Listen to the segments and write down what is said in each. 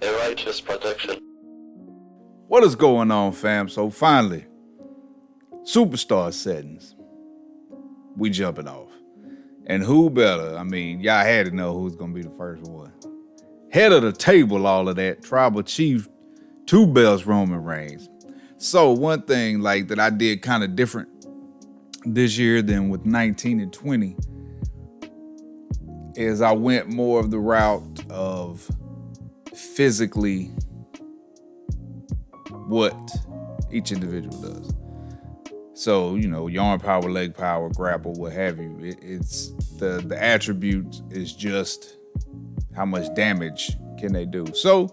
a righteous protection. What is going on, fam? So finally, superstar settings. We jumping off. And who better? I mean, y'all had to know who's going to be the first one. Head of the table, all of that. Tribal Chief, 2 belts, Roman Reigns. So one thing like that I did kind of different this year than with 19 and 20 is I went more of the route of physically what each individual does. So, you know, your arm power, leg power, grapple, what have you. It's the attribute is just how much damage can they do. So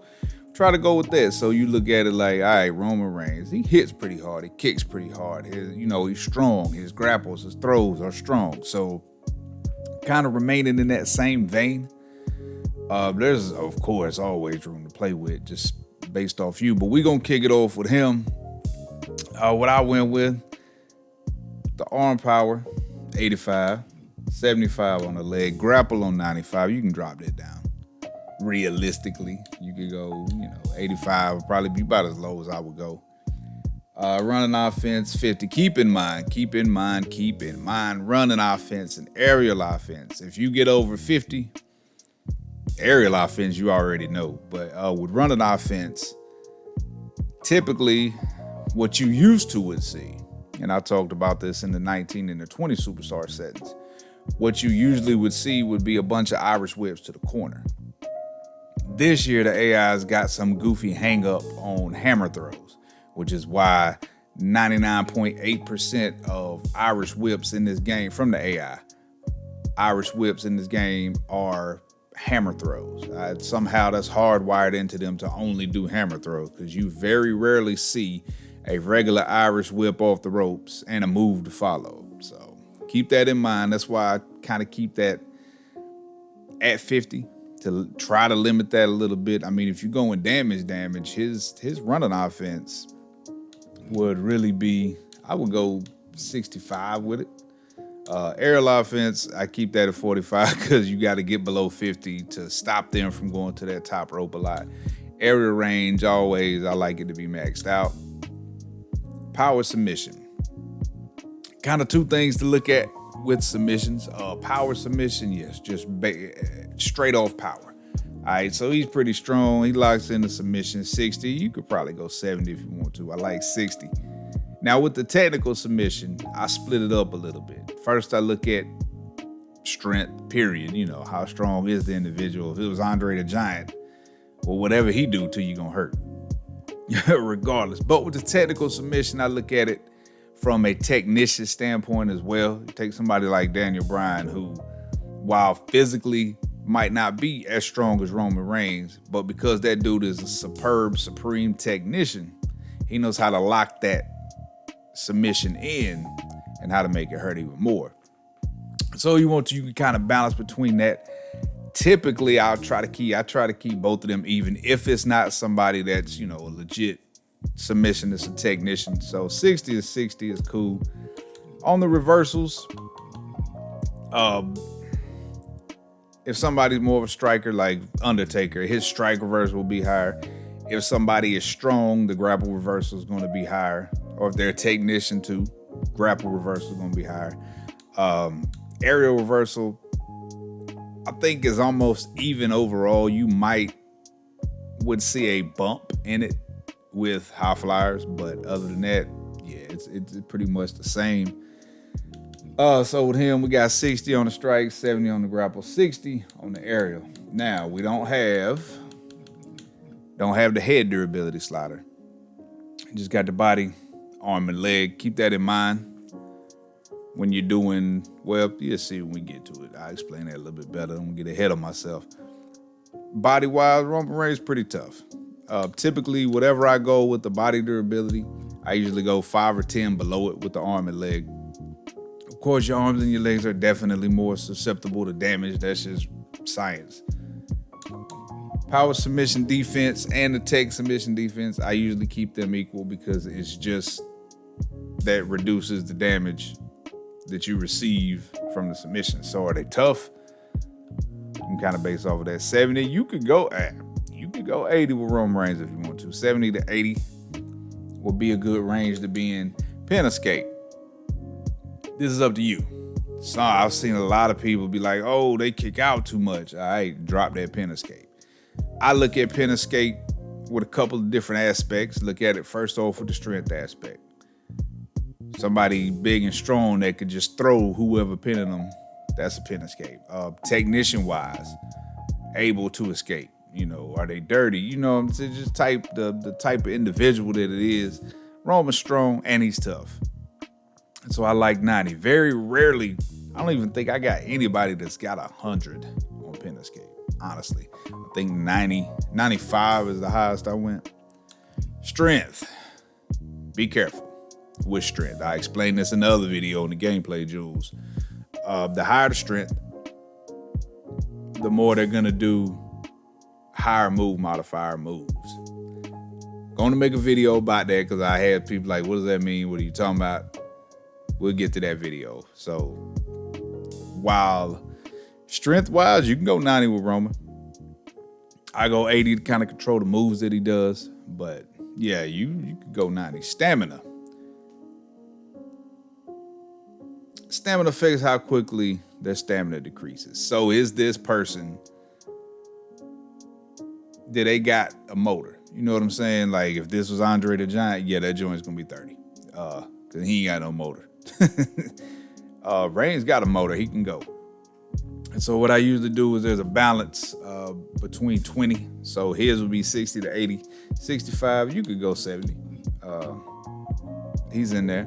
try to go with that. So you look at it like, all right, Roman Reigns, he hits pretty hard. He kicks pretty hard. He's strong. His grapples, his throws are strong. So kind of remaining in that same vein. There's, of course, always room to play with just based off you. But we're going to kick it off with him. What I went with, the arm power, 85, 75 on the leg, grapple on 95. You can drop that down. Realistically, you could go, 85 would probably be about as low as I would go. Running offense, 50. Keep in mind, running offense and aerial offense. If you get over 50, aerial offense, you already know. But with running offense, typically what you used to would see, and I talked about this in the 19 and the 20 superstar settings, what you usually would see would be a bunch of Irish whips to the corner. This year, the AI's got some goofy hang up on hammer throws, which is why 99.8% of Irish whips in this game from the AI, Irish whips in this game are hammer throws. Somehow that's hardwired into them to only do hammer throws because you very rarely see a regular Irish whip off the ropes and a move to follow. So keep that in mind. That's why I kind of keep that at 50 to try to limit that a little bit. I mean, if you're going damage, his running offense would really be, I would go 65 with it. Aerial offense, I keep that at 45 because you got to get below 50 to stop them from going to that top rope a lot. Aerial range, always, I like it to be maxed out. Power submission. Kind of two things to look at with submissions. Power submission, yes, just straight off power. All right, so he's pretty strong. He locks in the submission 60. You could probably go 70 if you want to. I like 60. Now with the technical submission, I split it up a little bit. First, I look at strength, period. How strong is the individual? If it was Andre the Giant, well, whatever he do to you gonna hurt. Regardless. But with the technical submission, I look at it from a technician standpoint as well. You take somebody like Daniel Bryan, who, while physically might not be as strong as Roman Reigns, but because that dude is a superb, supreme technician, he knows how to lock that submission in and how to make it hurt even more. So you can kind of balance between that. Typically, I try to keep both of them even if it's not somebody that's, a legit submission, it's a technician. So 60 is cool. On the reversals, if somebody's more of a striker like Undertaker, his strike reversal will be higher. If somebody is strong, the grapple reversal is going to be higher. Or if they're a technician too, grapple reversal is going to be higher. Aerial reversal, I think, is almost even overall. You would see a bump in it with high flyers, but other than that, yeah, it's pretty much the same. So with him, we got 60 on the strike, 70 on the grapple, 60 on the aerial. Now we don't have the head durability slider. Just got the body, arm, and leg. Keep that in mind when you're doing, well, you'll see when we get to it. I'll explain that a little bit better. I'm gonna get ahead of myself. Body-wise, Roman Reigns pretty tough. Typically, whatever I go with the body durability, I usually go 5 or 10 below it with the arm and leg. Of course, your arms and your legs are definitely more susceptible to damage. That's just science. Power submission defense and the tech submission defense, I usually keep them equal because it's just that reduces the damage that you receive from the submission. So are they tough? You can kind of base off of that. 70, you could go go 80 with Roman Reigns if you want to. 70 to 80 would be a good range to be in. Pin escape. This is up to you. So I've seen a lot of people be like, oh, they kick out too much. All right, drop that pin escape. I look at pin escape with a couple of different aspects. Look at it first off with the strength aspect. Somebody big and strong that could just throw whoever pinning them, that's a pin escape. Technician-wise, able to escape. Are they dirty? It's just the type of individual that it is. Roman's strong and he's tough. And so I like 90. Very rarely, I don't even think I got anybody that's got 100 on pin escape, honestly. I think 90, 95 is the highest I went. Strength. Be careful with strength. I explained this in the other video in the gameplay jewels. The higher the strength, the more they're going to do higher move modifier moves. Going to make a video about that because I had people like, what does that mean? What are you talking about? We'll get to that video. So while strength-wise, you can go 90 with Roman. I go 80 to kind of control the moves that he does. But yeah, you can go 90. Stamina. Stamina affects how quickly their stamina decreases. So is this person, did they got a motor? You know what I'm saying? Like if this was Andre the Giant, yeah, that joint's gonna be 30. Cause he ain't got no motor. Reigns got a motor, he can go. And so what I usually do is there's a balance between 20. So his would be 60 to 80. 65, you could go 70. He's in there.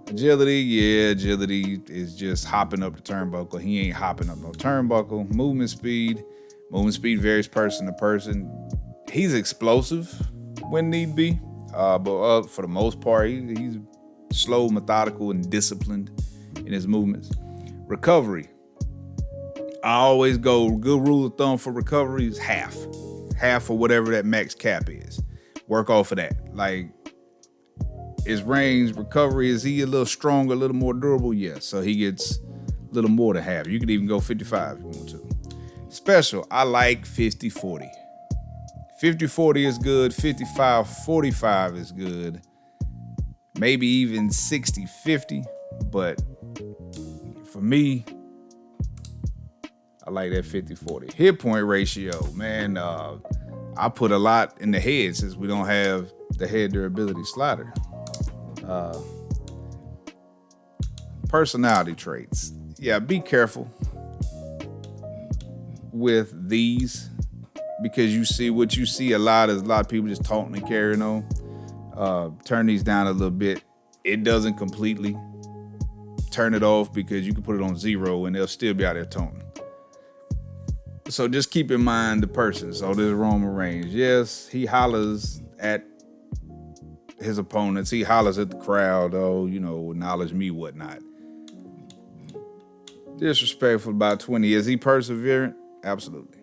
Agility is just hopping up the turnbuckle. He ain't hopping up no turnbuckle. Movement speed varies person to person. He's explosive when need be, but for the most part, he's slow, methodical, and disciplined in his movements. Recovery. I always go, good rule of thumb for recovery is half or whatever that max cap is. Work off of that. Like, is Reigns' recovery, is he a little stronger, a little more durable? Yes. So he gets a little more than half. You could even go 55 if you want to. Special, I like 50-40. 50-40 is good. 55-45 is good. Maybe even 60-50. But for me, I like that 50-40. Hit point ratio, man. I put a lot in the head since we don't have the head durability slider. Personality traits. Yeah, be careful with these because you see what you see a lot is a lot of people just taunting and carrying on. Turn these down a little bit. It doesn't completely turn it off because you can put it on 0 and they'll still be out there taunting. So just keep in mind the person. So there's Roman Reigns. Yes, he hollers at his opponents. He hollers at the crowd. Oh, acknowledge me, whatnot. Disrespectful about 20. Is he perseverant? Absolutely.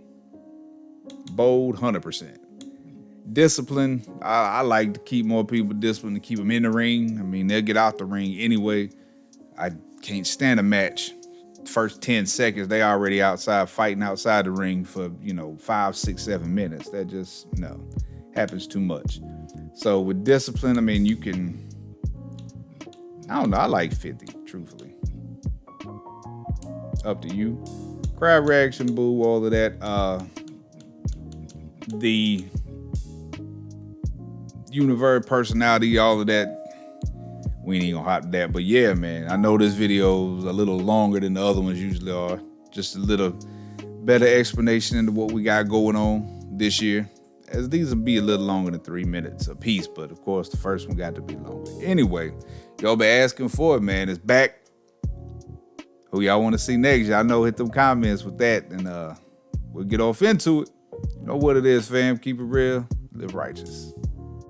Bold, 100%. Discipline. I like to keep more people disciplined to keep them in the ring. I mean, they'll get out the ring anyway. I can't stand a match. First 10 seconds, they already outside fighting outside the ring for, 5, 6, 7 minutes. That just, happens too much. So with discipline, I mean, you can, I don't know, I like 50, truthfully. Up to you. Crowd reaction, boo, all of that. The universe personality, all of that. We ain't gonna hop to that, but yeah, man, I know this video is a little longer than the other ones usually are. Just a little better explanation into what we got going on this year. As these will be a little longer than 3 minutes a piece, but of course the first one got to be longer. Anyway, y'all been asking for it, man. It's back. Who y'all want to see next? Y'all know, hit them comments with that, and we'll get off into it. You know what it is, fam. Keep it real. Live righteous.